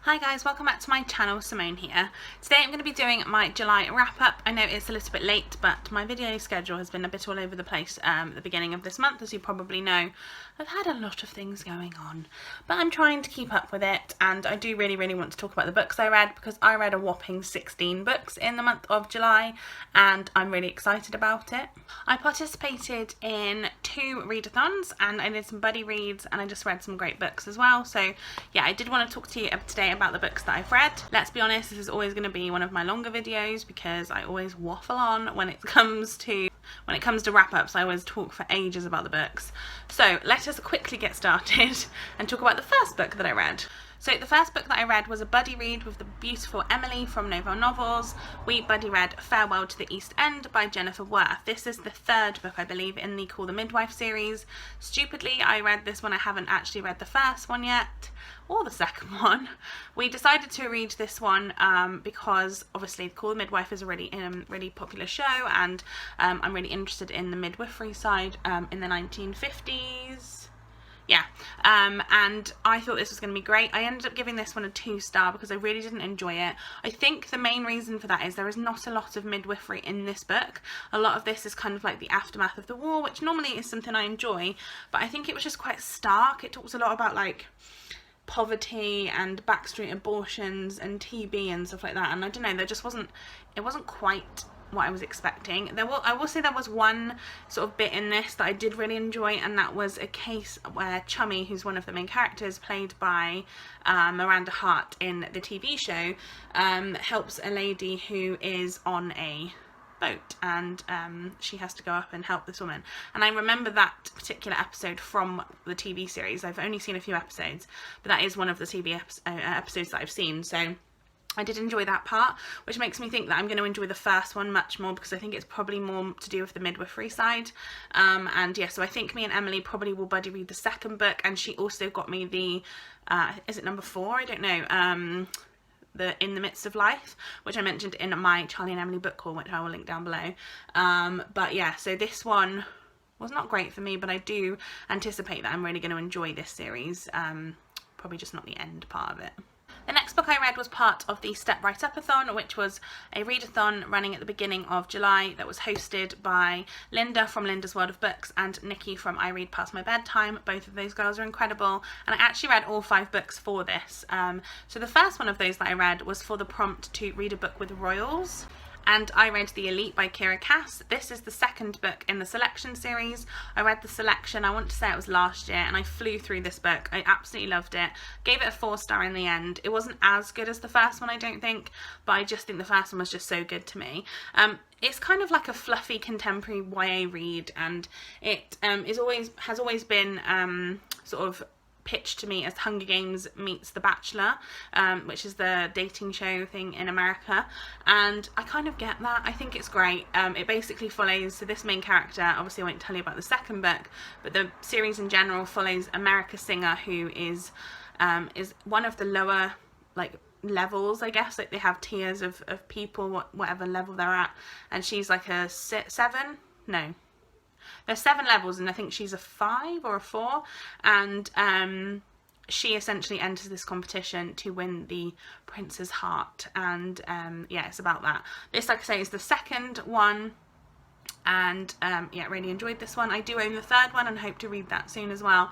Hi guys, welcome back to my channel. Simone here. Today I'm going to be doing my July wrap up. I know it's a little bit late, but my video schedule has been a bit all over the place at the beginning of this month. As you probably know, I've had a lot of things going on, but I'm trying to keep up with it, and I do really want to talk about the books I read, because I read a whopping 16 books in the month of July and I'm really excited about it. I participated in 2 readathons and I did some buddy reads, and I just read some great books as well. So yeah, I did want to talk to you today about the books that I've read. Let's be honest, this is always going to be one of my longer videos because I always waffle on when it comes to wrap-ups. I always talk for ages about the books. So let us quickly get started and talk about the first book that I read. So the first book that I read was a buddy read with the beautiful Emily from Novel Novels. We buddy read Farewell to the East End by Jennifer Worth. This is the 3rd book, I believe, in the Call the Midwife series. Stupidly, I read this one. I haven't actually read the first one yet, or the second one. We decided to read this one because obviously Call the Midwife is a really popular show, and I'm really interested in the midwifery side in the 1950s. Yeah, and I thought this was going to be great. I ended up giving this one a 2-star because I really didn't enjoy it. I think the main reason for that is there is not a lot of midwifery in this book. A lot of this is kind of like the aftermath of the war, which normally is something I enjoy, but I think it was just quite stark. It talks a lot about like poverty and backstreet abortions and TB and stuff like that, and I don't know, it wasn't quite what I was expecting. I will say there was one sort of bit in this that I did really enjoy, and that was a case where Chummy, who's one of the main characters, played by Miranda Hart in the TV show, helps a lady who is on a boat, and she has to go up and help this woman. And I remember that particular episode from the TV series. I've only seen a few episodes, but that is one of the TV episodes that I've seen, so I did enjoy that part, which makes me think that I'm going to enjoy the first one much more, because I think it's probably more to do with the midwifery side. And yeah, so I think me and Emily probably will buddy read the second book, and she also got me the, is it number 4? I don't know. The In the Midst of Life, which I mentioned in my Charlie and Emily book haul, which I will link down below. But yeah, so this one was not great for me, but I do anticipate that I'm really going to enjoy this series. Probably just not the end part of it. The next book I read was part of the Step Right Up-a-thon, which was a readathon running at the beginning of July that was hosted by Linda from Linda's World of Books and Nikki from I Read Past My Bedtime. Both of those girls are incredible, and I actually read all 5 books for this. So the first one of those that I read was for the prompt to read a book with royals, and I read The Elite by Kira Cass. This is the 2nd book in the Selection series. I read the Selection, I want to say it was last year, and I flew through this book. I absolutely loved it. Gave it a 4-star in the end. It wasn't as good as the first one, I don't think, but I just think the first one was just so good to me. It's kind of like a fluffy contemporary YA read, and it has always been sort of pitched to me as Hunger Games meets The Bachelor, which is the dating show thing in America, and I kind of get that. I think it's great. It basically follows, so this main character, obviously I won't tell you about the second book, but the series in general follows America Singer, who is one of the lower like levels, I guess, like they have tiers of people, whatever level they're at, and she's like a 7? No. There's 7 levels, and I think she's a 5 or a 4, and she essentially enters this competition to win the prince's heart, and yeah, it's about that. This, like I say, is the 2nd one, and yeah, really enjoyed this one. I do own the 3rd one and hope to read that soon as well.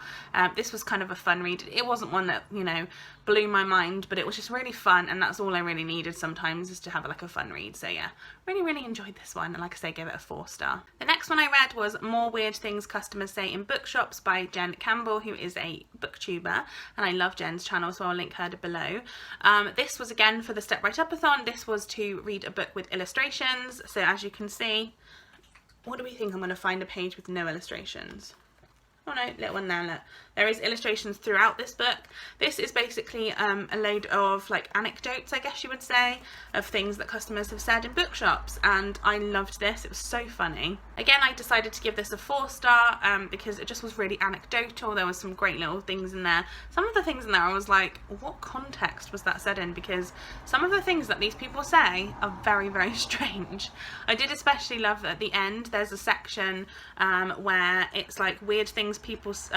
This was kind of a fun read. It wasn't one that, you know, blew my mind, but it was just really fun, and that's all I really needed sometimes, is to have like a fun read. So yeah, really enjoyed this one, and like I say, gave it a 4-star. The next one I read was More Weird Things Customers Say in Bookshops by Jen Campbell, who is a booktuber, and I love Jen's channel, so I'll link her below. This was again for the Step Right Up-a-thon. This was to read a book with illustrations. So as you can see, what do we think? I'm going to find a page with no illustrations. Oh no, little one there, look. There is illustrations throughout this book. This is basically a load of like anecdotes, I guess you would say, of things that customers have said in bookshops, and I loved this. It was so funny. Again, I decided to give this a 4-star because it just was really anecdotal. There was some great little things in there. Some of the things in there I was like, what context was that said in? Because some of the things that these people say are very strange. I did especially love that at the end there's a section where it's like weird things people's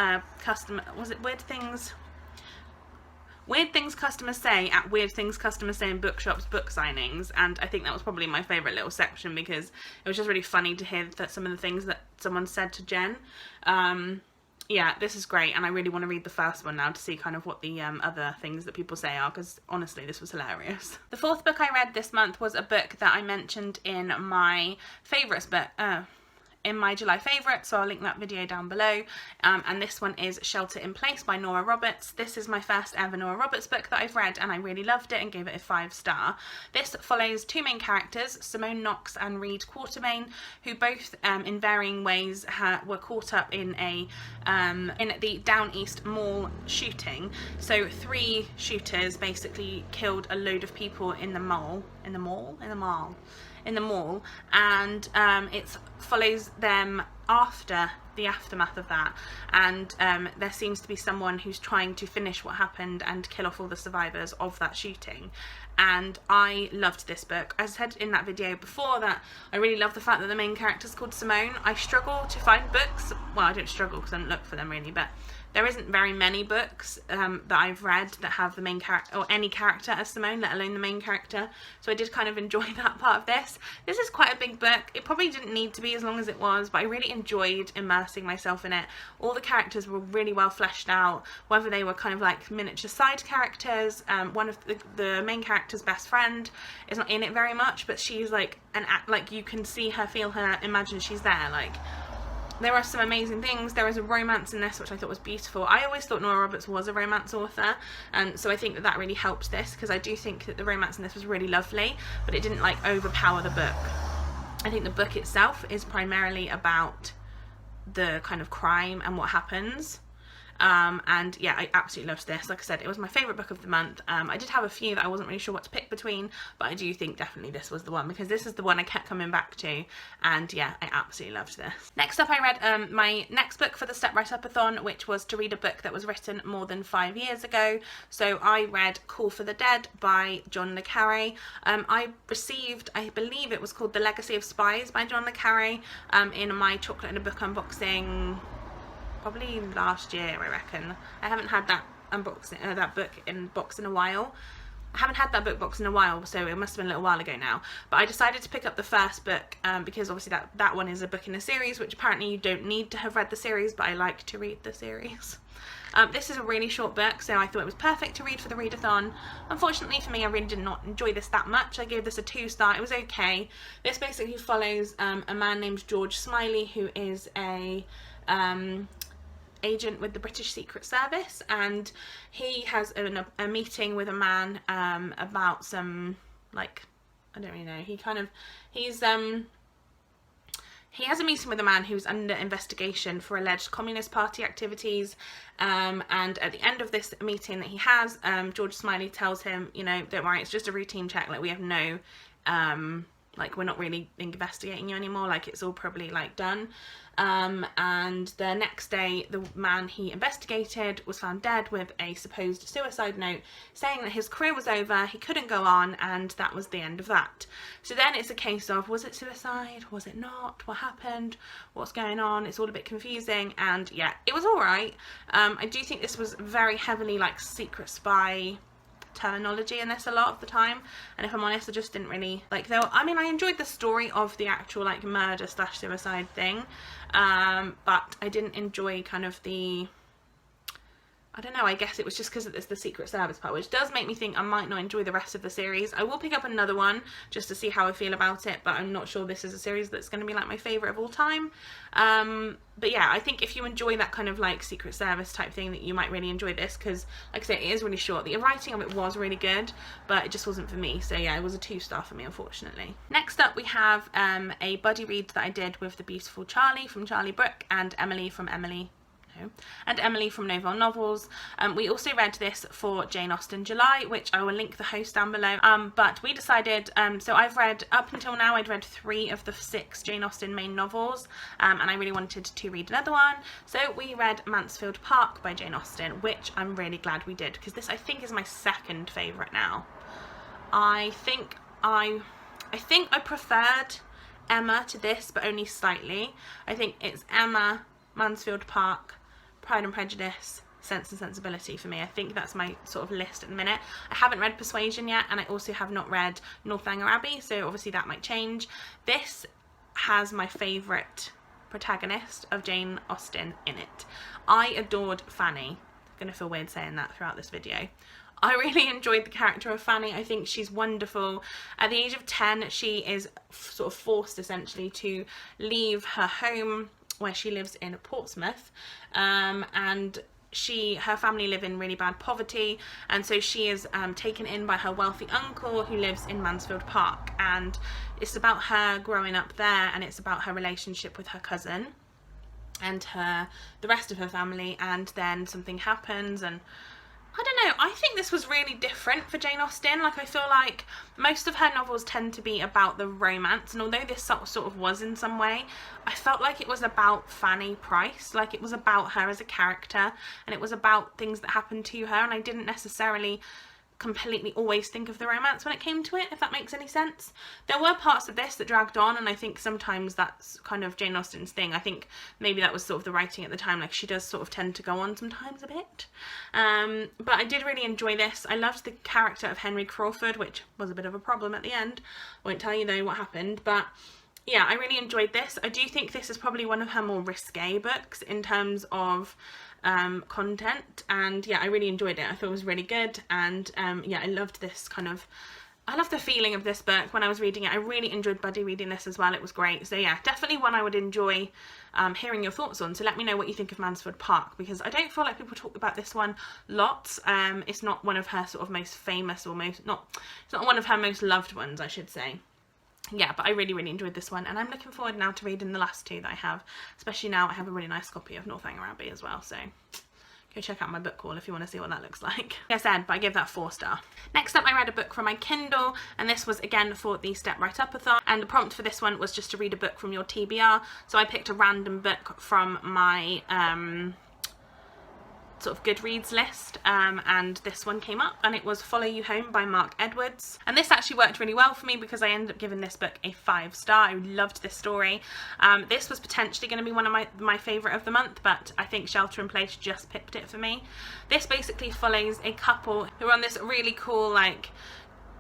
Weird Things Customers Say at Weird Things Customers Say in Bookshops book signings, and I think that was probably my favourite little section because it was just really funny to hear that some of the things that someone said to Jen. Yeah, this is great, and I really want to read the first one now to see kind of what the other things that people say are, because honestly this was hilarious. The fourth book I read this month was a book that I mentioned in my favourites book, in my July favourite, so I'll link that video down below, and this one is Shelter in Place by Nora Roberts. This is my first ever Nora Roberts book that I've read, and I really loved it and gave it a 5-star. This follows two main characters, Simone Knox and Reed Quartermain, who both in varying ways were caught up in the Down East Mall shooting. So 3 shooters basically killed a load of people in the mall, and it follows them after the aftermath of that, and there seems to be someone who's trying to finish what happened and kill off all the survivors of that shooting. And I loved this book. As I said in that video before, that I really love the fact that the main character is called Simone. I struggle to find books, well, I don't struggle because I don't look for them really, but there isn't very many books that I've read that have the main character, or any character as Simone, let alone the main character. So I did kind of enjoy that part of this. This is quite a big book. It probably didn't need to be as long as it was, but I really enjoyed immersing myself in it. All the characters were really well fleshed out, whether they were kind of like miniature side characters. One of the main character's best friend is not in it very much, but she's like like you can see her, feel her, imagine she's there. Like, there are some amazing things. There is a romance in this which I thought was beautiful. I always thought Nora Roberts was a romance author, and so I think that really helped this, because I do think that the romance in this was really lovely, but it didn't like overpower the book. I think the book itself is primarily about the kind of crime and what happens. And yeah, I absolutely loved this. Like I said, it was my favourite book of the month. I did have a few that I wasn't really sure what to pick between, but I do think definitely this was the one, because this is the one I kept coming back to, and yeah, I absolutely loved this. Next up, I read my next book for the Step Right Up-a-thon, which was to read a book that was written more than 5 years ago. So I read Call for the Dead by John le Carré. I received, I believe it was called The Legacy of Spies by John le Carré, in my chocolate in a book unboxing probably last year, I reckon. I haven't had that unboxing, that book in box in a while. I haven't had that book box in a while, so it must have been a little while ago now. But I decided to pick up the first book because obviously that one is a book in a series, which apparently you don't need to have read the series, but I like to read the series. This is a really short book, so I thought it was perfect to read for the readathon. Unfortunately for me, I really did not enjoy this that much. I gave this a 2-star. It was okay. This basically follows a man named George Smiley, who is a agent with the British Secret Service, and he has a meeting with a man about some, like, I don't really know, he has a meeting with a man who's under investigation for alleged Communist Party activities, and at the end of this meeting that he has, George Smiley tells him, you know, don't worry, it's just a routine check, like, we have no like, we're not really investigating you anymore, like, it's all probably like done. And the next day, the man he investigated was found dead with a supposed suicide note saying that his career was over, he couldn't go on, and that was the end of that. So then it's a case of, was it suicide? Was it not? What happened? What's going on? It's all a bit confusing, and yeah, it was alright. I do think this was very heavily like secret spy terminology in this a lot of the time, and if I'm honest, I just didn't really like, though I mean I enjoyed the story of the actual like murder / suicide thing, but I didn't enjoy kind of the, I don't know, I guess it was just because it's the Secret Service part, which does make me think I might not enjoy the rest of the series. I will pick up another one just to see how I feel about it, but I'm not sure this is a series that's going to be like my favourite of all time. But yeah, I think if you enjoy that kind of like Secret Service type thing, that you might really enjoy this, because like I say, it is really short. The writing of it was really good, but it just wasn't for me. So yeah, it was a 2-star for me, unfortunately. Next up, we have a buddy read that I did with the beautiful Charlie from Charlie Brooke and Emily from Novel Novels. We also read this for Jane Austen July, which I will link the host down below, but we decided, so I've read, up until now I'd read 3 of the 6 Jane Austen main novels, and I really wanted to read another one, so we read Mansfield Park by Jane Austen, which I'm really glad we did, because this I think is my second favourite now. I think I preferred Emma to this, but only slightly. I think it's Emma, Mansfield Park, Pride and Prejudice, Sense and Sensibility for me. I think that's my sort of list at the minute. I haven't read Persuasion yet, and I also have not read Northanger Abbey, so obviously that might change. This has my favourite protagonist of Jane Austen in it. I adored Fanny. I'm going to feel weird saying that throughout this video. I really enjoyed the character of Fanny. I think she's wonderful. At the age of 10, she is sort of forced essentially to leave her home where she lives in Portsmouth, and her family live in really bad poverty, and so she is taken in by her wealthy uncle who lives in Mansfield Park, and it's about her growing up there, and it's about her relationship with her cousin and the rest of her family, and then something happens, and I don't know, I think this was really different for Jane Austen. Like, I feel like most of her novels tend to be about the romance, and although this sort of was in some way, I felt like it was about Fanny Price. Like, it was about her as a character, and it was about things that happened to her, and I didn't necessarily completely always think of the romance when it came to it, if that makes any sense. There were parts of this that dragged on, and I think sometimes that's kind of Jane Austen's thing. I think maybe that was sort of the writing at the time, like she does sort of tend to go on sometimes a bit. But I did really enjoy this. I loved the character of Henry Crawford, which was a bit of a problem at the end. I won't tell you though what happened, but yeah, I really enjoyed this. I do think this is probably one of her more risque books in terms of content, and yeah, I really enjoyed it. I thought it was really good, and yeah, I loved this I love the feeling of this book when I was reading it. I really enjoyed buddy reading this as well. It was great. So yeah, definitely one I would enjoy hearing your thoughts on. So let me know what you think of Mansfield Park, because I don't feel like people talk about this one lots. It's not one of her sort of most famous, or it's not one of her most loved ones, I should say. Yeah, but I really, really enjoyed this one, and I'm looking forward now to reading the last two that I have, especially now I have a really nice copy of Northanger Abbey as well, so go check out my book haul if you want to see what that looks like. Like I said, but I give that 4 stars. Next up, I read a book from my Kindle, and this was again for the Step Right Up-a-thon, and the prompt for this one was just to read a book from your TBR, so I picked a random book from my sort of Goodreads list, and this one came up, and it was Follow You Home by Mark Edwards, and this actually worked really well for me because I ended up giving this book a 5 star. I loved this story. This was potentially going to be one of my favourite of the month, but I think Shelter in Place just pipped it for me. This basically follows a couple who are on this really cool like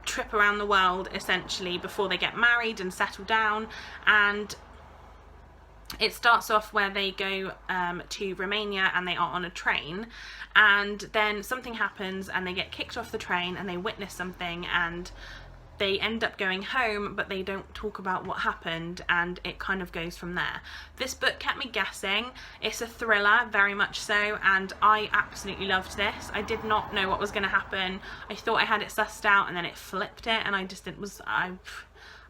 trip around the world essentially before they get married and settle down, and it starts off where they go to Romania, and they are on a train, and then something happens and they get kicked off the train and they witness something, and they end up going home, but they don't talk about what happened, and it kind of goes from there. This book kept me guessing. It's a thriller, very much so, and I absolutely loved this. I did not know what was going to happen. I thought I had it sussed out, and then it flipped it, and I just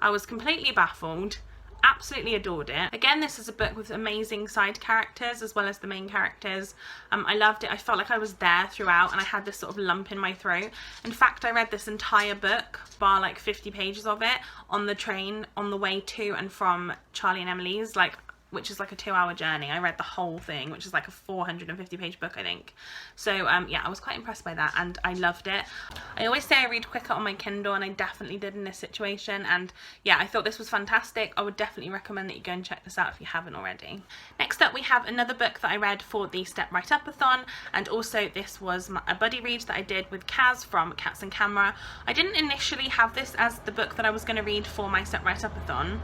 I was completely baffled. Absolutely adored it. Again, this is a book with amazing side characters as well as the main characters. I loved it. I felt like I was there throughout, and I had this sort of lump in my throat. In fact, I read this entire book, bar like 50 pages of it, on the train on the way to and from Charlie and Emily's, which is like a 2-hour journey. I read the whole thing, which is like a 450-page book, I think. So yeah, I was quite impressed by that, and I loved it. I always say I read quicker on my Kindle, and I definitely did in this situation, and yeah, I thought this was fantastic. I would definitely recommend that you go and check this out if you haven't already. Next up, we have another book that I read for the Step Right Up-a-thon, and also this was a buddy read that I did with Kaz from Cats and Camera. I didn't initially have this as the book that I was going to read for my Step Right Up-a-thon,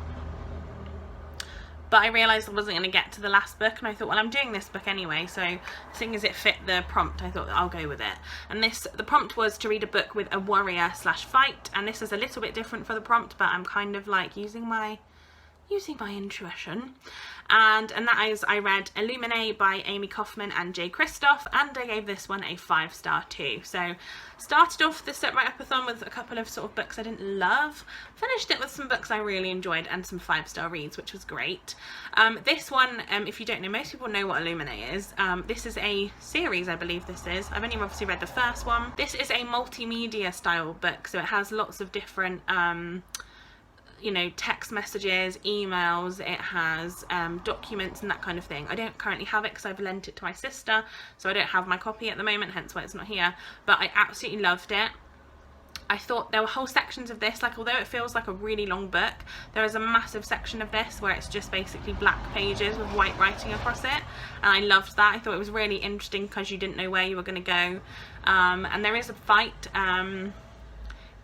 but I realised I wasn't going to get to the last book, and I thought, well, I'm doing this book anyway, so seeing as it fit the prompt, I thought that I'll go with it. And the prompt was to read a book with a warrior / fight, and this is a little bit different for the prompt, but I'm kind of like using my intuition. And that is, I read Illuminae by Amy Kaufman and Jay Kristoff, and I gave this one a 5 star too. So started off the Step Right Up-a-thon with a couple of sort of books I didn't love, finished it with some books I really enjoyed and some 5-star reads, which was great. This one, if you don't know, most people know what Illuminae is. This is a series, I believe this is. I've only obviously read the first one. This is a multimedia style book, so it has lots of different you know, text messages, emails, it has documents and that kind of thing. I don't currently have it because I've lent it to my sister, so I don't have my copy at the moment, hence why it's not here, but I absolutely loved it. I thought there were whole sections of this, like although it feels like a really long book, there is a massive section of this where it's just basically black pages with white writing across it, and I loved that. I thought it was really interesting because you didn't know where you were going to go, and there is a fight.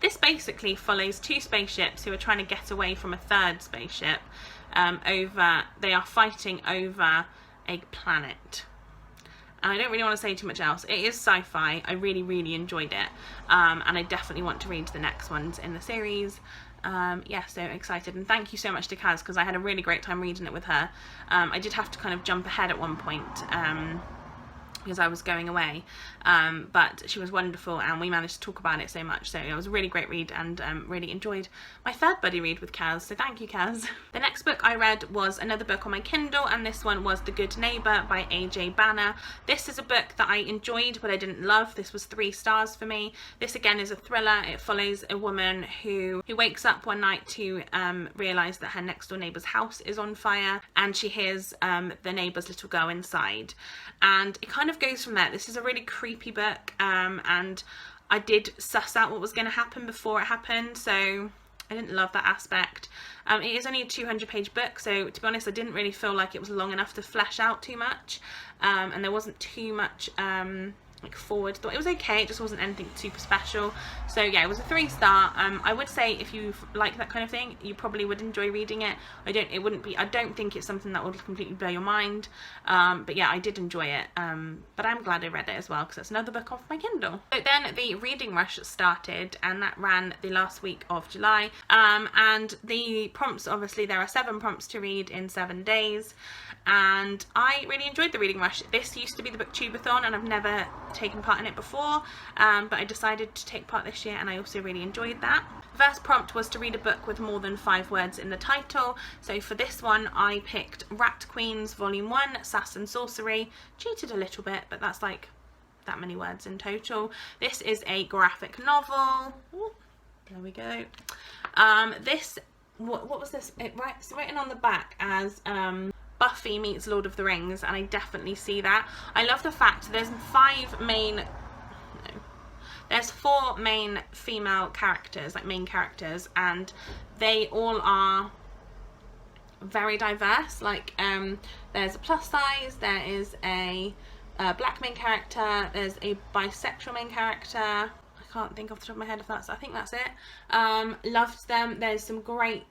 This basically follows two spaceships who are trying to get away from a third spaceship. They are fighting over a planet. And I don't really want to say too much else. It is sci-fi. I really, really enjoyed it. And I definitely want to read the next ones in the series. Yeah, so excited. And thank you so much to Kaz, because I had a really great time reading it with her. I did have to kind of jump ahead at one point because I was going away. But she was wonderful and we managed to talk about it so much. So it was a really great read and really enjoyed my third buddy read with Kaz. So thank you, Kaz. The next book I read was another book on my Kindle, and this one was The Good Neighbour by AJ Banner. This is a book that I enjoyed but I didn't love. This was 3 stars for me. This again is a thriller. It follows a woman who wakes up one night to realise that her next door neighbour's house is on fire, and she hears the neighbour's little girl inside. And it kind of goes from there. This is a really creepy book, and I did suss out what was going to happen before it happened, so I didn't love that aspect. It is only a 200-page book, so to be honest I didn't really feel like it was long enough to flesh out too much, and there wasn't too much like forward thought. It was okay, it just wasn't anything super special. So yeah, it was a 3-star. I would say if you like that kind of thing, you probably would enjoy reading it. I don't think it's something that would completely blow your mind, but yeah, I did enjoy it, but I'm glad I read it as well because it's another book off my Kindle. So then the reading rush started, and that ran the last week of July, and the prompts, obviously there are 7 prompts to read in 7 days, and I really enjoyed the reading rush. This used to be the BookTuber-thon and I've never taken part in it before, but I decided to take part this year and I also really enjoyed that. The first prompt was to read a book with more than 5 words in the title, so for this one I picked Rat Queens Volume 1, Sass and Sorcery. Cheated a little bit, but that's like that many words in total. This is a graphic novel. Ooh, there we go. What was this? It's written on the back as Buffy meets Lord of the Rings, and I definitely see that. I love the fact there's 4 main female characters, like main characters, and they all are very diverse. Like there's a plus size, there is a black main character, there's a bisexual main character. I can't think off the top of my head if I think that's it. Loved them. There's some great,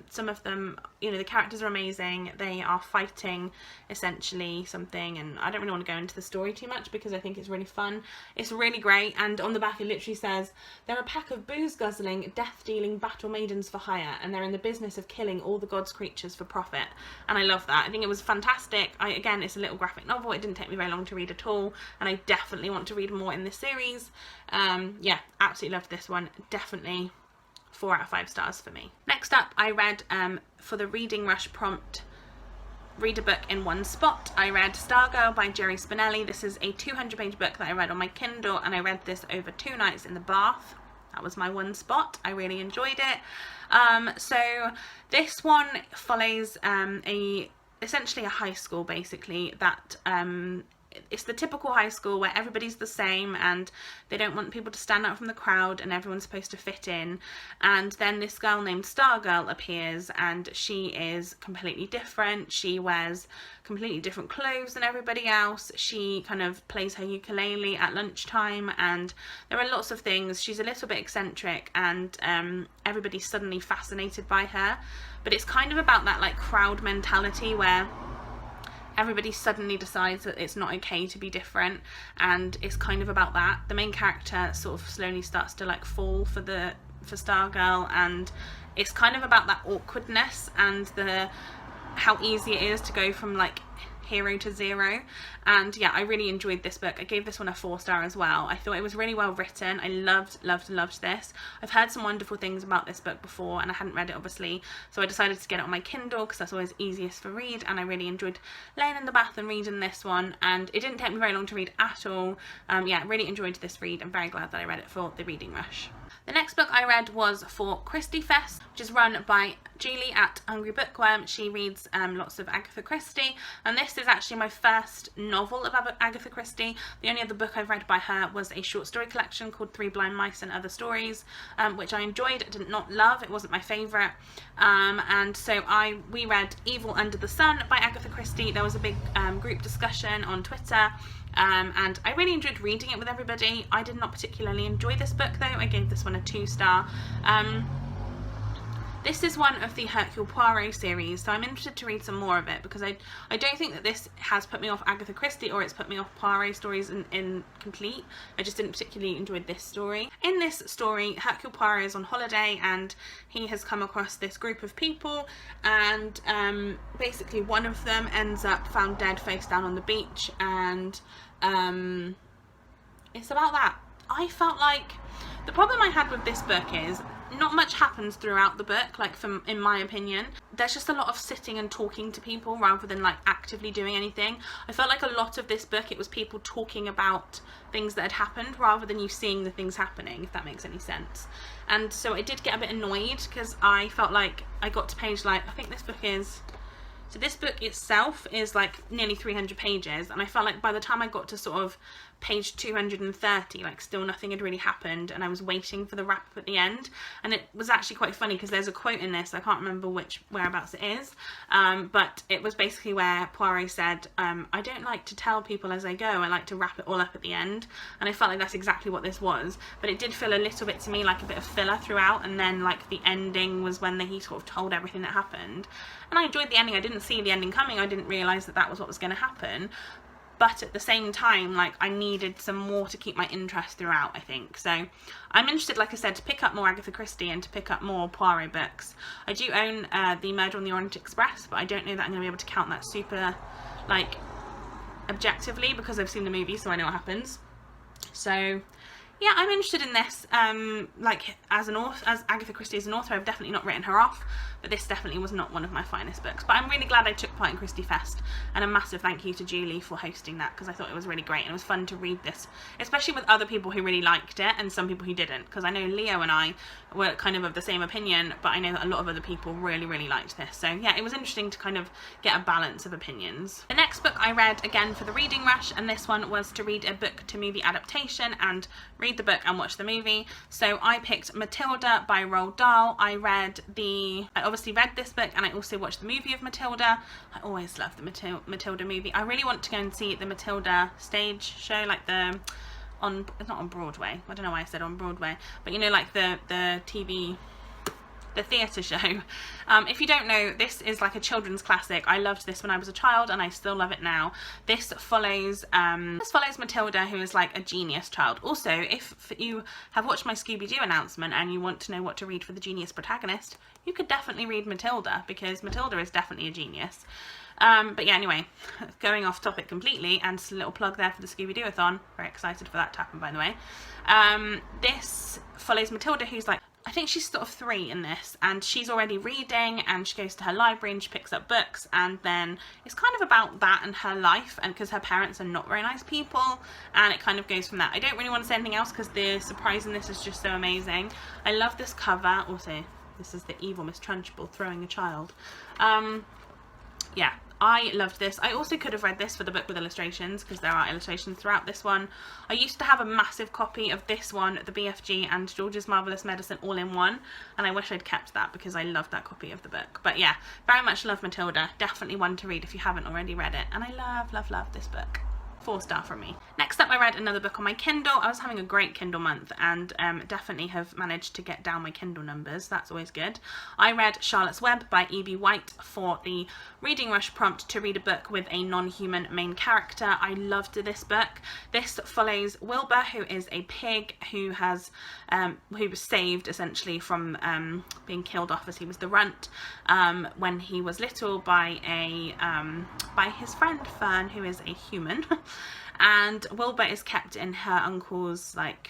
some of them, you know, the characters are amazing. They are fighting essentially something, and I don't really want to go into the story too much because I think it's really fun. It's really great, and on the back it literally says, they're a pack of booze-guzzling, death-dealing battle maidens for hire, and they're in the business of killing all the gods' creatures for profit. And I love that. I think it was fantastic. Again, it's a little graphic novel. It didn't take me very long to read at all, and I definitely want to read more in this series. Yeah, absolutely loved this one. Definitely 4 out of 5 stars for me. Next up, I read for the reading rush prompt, read a book in one spot. I read Stargirl by Jerry Spinelli. This is a 200-page book that I read on my Kindle, and I read this over 2 nights in the bath. That was my one spot. I really enjoyed it. So this one follows essentially a high school, basically, that it's the typical high school where everybody's the same and they don't want people to stand out from the crowd and everyone's supposed to fit in. And then this girl named Stargirl appears, and she is completely different. She wears completely different clothes than everybody else. She kind of plays her ukulele at lunchtime, and there are lots of things. She's a little bit eccentric, and everybody's suddenly fascinated by her. But it's kind of about that like crowd mentality where everybody suddenly decides that it's not okay to be different, and it's kind of about that. The main character sort of slowly starts to like fall for Stargirl, and it's kind of about that awkwardness and how easy it is to go from like hero to zero. And yeah, I really enjoyed this book. I gave this one a 4-star as well. I thought it was really well written. I loved this. I've heard some wonderful things about this book before, and I hadn't read it obviously, so I decided to get it on my Kindle because that's always easiest for read, and I really enjoyed laying in the bath and reading this one, and it didn't take me very long to read at all. Yeah, really enjoyed this read. I'm very glad that I read it for the reading rush. The next book I read was for Christie Fest, which is run by Julie at Hungry Bookworm. She reads lots of Agatha Christie, and this is actually my first novel of Agatha Christie. The only other book I've read by her was a short story collection called Three Blind Mice and Other Stories, which I enjoyed, did not love. It wasn't my favourite, and so we read Evil Under the Sun by Agatha Christie. There was a big group discussion on Twitter, and I really enjoyed reading it with everybody. I did not particularly enjoy this book though. I gave this one a 2-star. This is one of the Hercule Poirot series, so I'm interested to read some more of it, because I don't think that this has put me off Agatha Christie, or it's put me off Poirot stories in complete. I just didn't particularly enjoy this story. In this story, Hercule Poirot is on holiday and he has come across this group of people, and basically one of them ends up found dead face down on the beach, and it's about that. I felt like the problem I had with this book is not much happens throughout the book, like in my opinion. There's just a lot of sitting and talking to people rather than like actively doing anything. I felt like a lot of this book, it was people talking about things that had happened rather than you seeing the things happening, if that makes any sense. And so I did get a bit annoyed because I felt like I got to page, like, I think this book is, so this book itself is like nearly 300 pages, and I felt like by the time I got to sort of page 230, like still nothing had really happened, and I was waiting for the wrap up at the end. And it was actually quite funny because there's a quote in this, I can't remember whereabouts it is, but it was basically where Poirot said, I don't like to tell people as I go, I like to wrap it all up at the end. And I felt like that's exactly what this was, but it did feel a little bit to me like a bit of filler throughout, and then like the ending was when he sort of told everything that happened. And I enjoyed the ending. I didn't see the ending coming, I didn't realise that was what was going to happen. But at the same time, like, I needed some more to keep my interest throughout, I think. So I'm interested, like I said, to pick up more Agatha Christie and to pick up more Poirot books. I do own the Murder on the Orient Express, but I don't know that I'm going to be able to count that super, like, objectively, because I've seen the movie, so I know what happens. So yeah, I'm interested in this. Like, as Agatha Christie as an author, I've definitely not written her off, but this definitely was not one of my finest books. But I'm really glad I took part in Christie Fest, and a massive thank you to Julie for hosting that, because I thought it was really great, and it was fun to read this, especially with other people who really liked it and some people who didn't, because I know Leo and I were kind of the same opinion, but I know that a lot of other people really, really liked this. So yeah, it was interesting to kind of get a balance of opinions. The next book I read, again for the reading rush, and this one was to read a book to movie adaptation and read the book and watch the movie. So I picked Matilda by Roald Dahl. I obviously read this book, and I also watched the movie of Matilda. I always love the Matilda movie. I really want to go and see the Matilda stage show, like it's not on Broadway, I don't know why I said on Broadway, but you know, like the TV, the theatre show. If you don't know, this is like a children's classic. I loved this when I was a child, and I still love it now. This follows Matilda, who is like a genius child. Also, if you have watched my Scooby-Doo announcement and you want to know what to read for the genius protagonist, you could definitely read Matilda, because Matilda is definitely a genius. But yeah, anyway, going off topic completely, and just a little plug there for the Scooby-Doo-a-thon. Very excited for that to happen, by the way. This follows Matilda, who's like, I think she's sort of 3 in this, and she's already reading, and she goes to her library and she picks up books, and then it's kind of about that and her life, and because her parents are not very nice people, and it kind of goes from that. I don't really want to say anything else because the surprise in this is just so amazing. I love this cover. Also, this is the evil Miss Trunchbull throwing a child. Yeah, I loved this. I also could have read this for the book with illustrations, because there are illustrations throughout this one. I used to have a massive copy of this one, the BFG and George's Marvellous Medicine all in one, and I wish I'd kept that because I loved that copy of the book. But yeah, very much love Matilda. Definitely one to read if you haven't already read it, and I love, love, love this book. 4-star from me. Next up, I read another book on my Kindle. I was having a great Kindle month, and definitely have managed to get down my Kindle numbers. That's always good. I read Charlotte's Web by E.B. White for the Reading Rush prompt to read a book with a non-human main character. I loved this book. This follows Wilbur, who is a pig who was saved essentially from being killed off as he was the runt when he was little by his friend Fern, who is a human. And Wilbur is kept in her uncle's, like,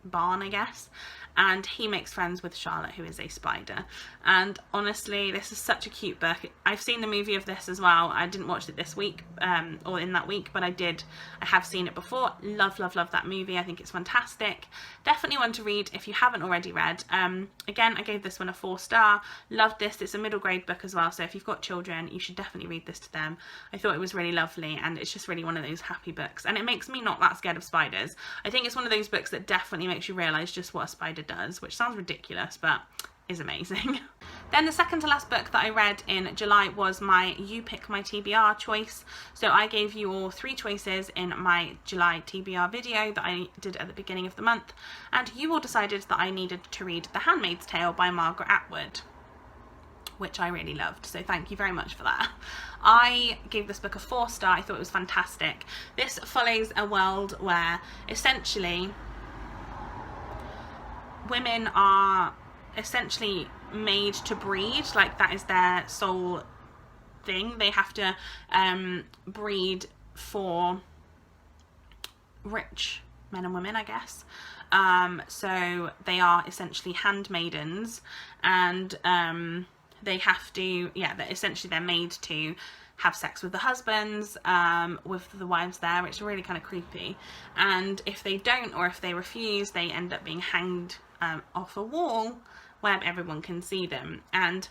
barn, I guess, and he makes friends with Charlotte, who is a spider. And honestly, this is such a cute book. I've seen the movie of this as well. I didn't watch it this week, or in that week, but I have seen it before. Love that movie. I think it's fantastic. Definitely one to read if you haven't already read. Again, I gave this one a 4-star. Loved this. It's a middle grade book as well, so if you've got children, you should definitely read this to them. I thought it was really lovely, and it's just really one of those happy books, and it makes me not that scared of spiders. I think it's one of those books that definitely makes you realise just what a spider does, which sounds ridiculous but is amazing. Then the second to last book that I read in July was my You Pick My TBR choice. So I gave you all 3 choices in my July TBR video that I did at the beginning of the month, and you all decided that I needed to read The Handmaid's Tale by Margaret Atwood, which I really loved, so thank you very much for that. I gave this book a 4-star. I thought it was fantastic. This follows a world where essentially women are essentially made to breed, like that is their sole thing. They have to breed for rich men and women, I guess. So they are essentially handmaidens, and they have to, essentially they're made to have sex with the husbands, with the wives there, which is really kind of creepy. And if they don't, or if they refuse, they end up being hanged off a wall where everyone can see them. And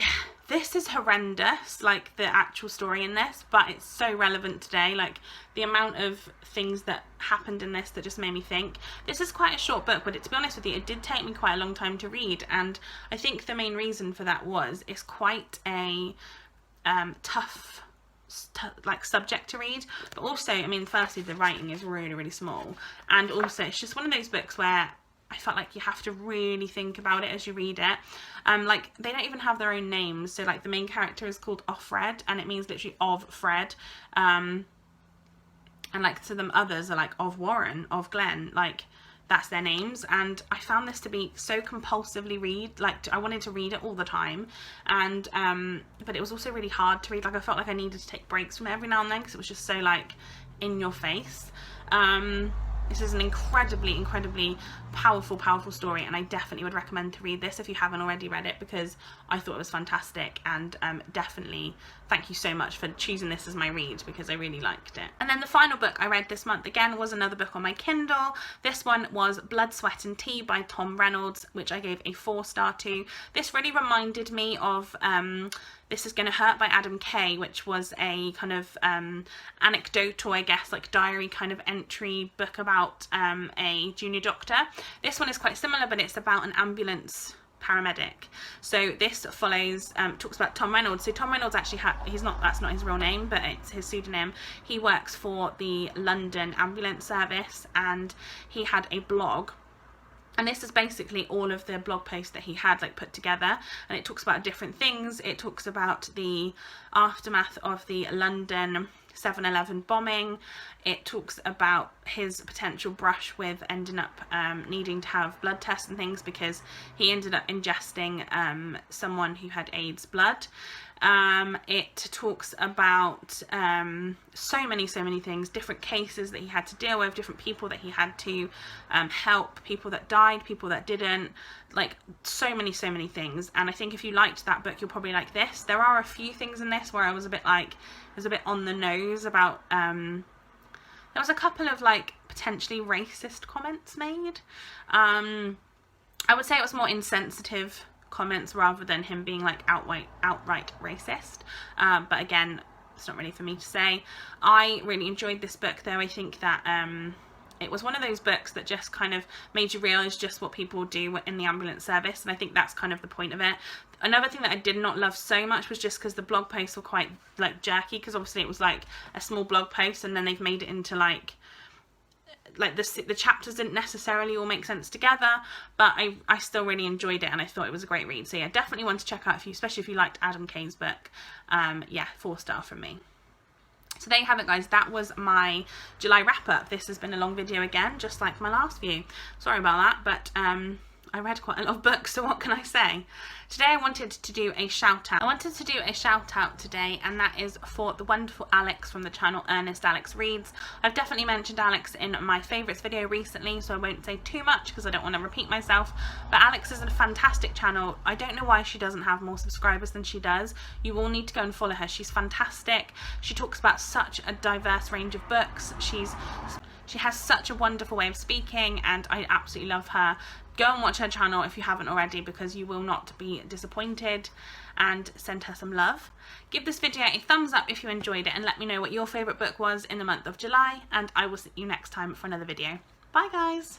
this is horrendous, like the actual story in this, but it's so relevant today, like the amount of things that happened in this that just made me think. This is quite a short book, but to be honest with you, it did take me quite a long time to read, and I think the main reason for that was it's quite a tough like subject to read, but also, I mean, firstly the writing is really small, and also it's just one of those books where I felt like you have to really think about it as you read it. Like they don't even have their own names, so like the main character is called Offred, and it means literally of Fred, and like to them others are like of Warren, of Glenn, like that's their names. And I found this to be so compulsively I wanted to read it all the time, and but it was also really hard to read. Like I felt like I needed to take breaks from it every now and then because it was just so like in your face. This is an incredibly powerful story, and I definitely would recommend to read this if you haven't already read it, because I thought it was fantastic. And definitely thank you so much for choosing this as my read, because I really liked it. And then the final book I read this month again was another book on my Kindle. This one was Blood, Sweat and Tea by Tom Reynolds, which I gave a 4-star to. This really reminded me of This Is Gonna Hurt by Adam Kay, which was a kind of anecdotal, I guess, like diary kind of entry book about a junior doctor. This one is quite similar, but it's about an ambulance paramedic. So this follows, talks about Tom Reynolds. So Tom Reynolds actually that's not his real name, but it's his pseudonym. He works for the London ambulance service, and he had a blog. And this is basically all of the blog posts that he had like put together, and it talks about different things. It talks about the aftermath of the London 7/11 bombing. It talks about his potential brush with ending up needing to have blood tests and things because he ended up ingesting someone who had AIDS blood. It talks about so many things, different cases that he had to deal with, different people that he had to help, people that died, people that didn't, like so many things. And I think if you liked that book, you'll probably like this. There are a few things in this where I was a bit like, it was a bit on the nose about, there was a couple of like potentially racist comments made. I would say it was more insensitive comments rather than him being like outright racist, but again, it's not really for me to say. I really enjoyed this book though. I think that it was one of those books that just kind of made you realise just what people do in the ambulance service, and I think that's kind of the point of it. Another thing that I did not love so much was just because the blog posts were quite like jerky, because obviously it was like a small blog post and then they've made it into like the chapters didn't necessarily all make sense together, but I still really enjoyed it and I thought it was a great read. So yeah, definitely one to check out especially if you liked Adam Kay's book. Yeah, 4-star from me. So there you have it, guys. That was my July wrap up. This has been a long video again, just like my last view. Sorry about that, but I read quite a lot of books, so what can I say? Today I wanted to do a shout out. I wanted to do a shout out today, and that is for the wonderful Alex from the channel Earnest Alex Reads. I've definitely mentioned Alex in my favourites video recently, so I won't say too much because I don't want to repeat myself, but Alex is a fantastic channel. I don't know why she doesn't have more subscribers than she does. You all need to go and follow her. She's fantastic. She talks about such a diverse range of books. She has such a wonderful way of speaking, and I absolutely love her. Go and watch her channel if you haven't already, because you will not be disappointed, and send her some love. Give this video a thumbs up if you enjoyed it, and let me know what your favourite book was in the month of July, and I will see you next time for another video. Bye guys!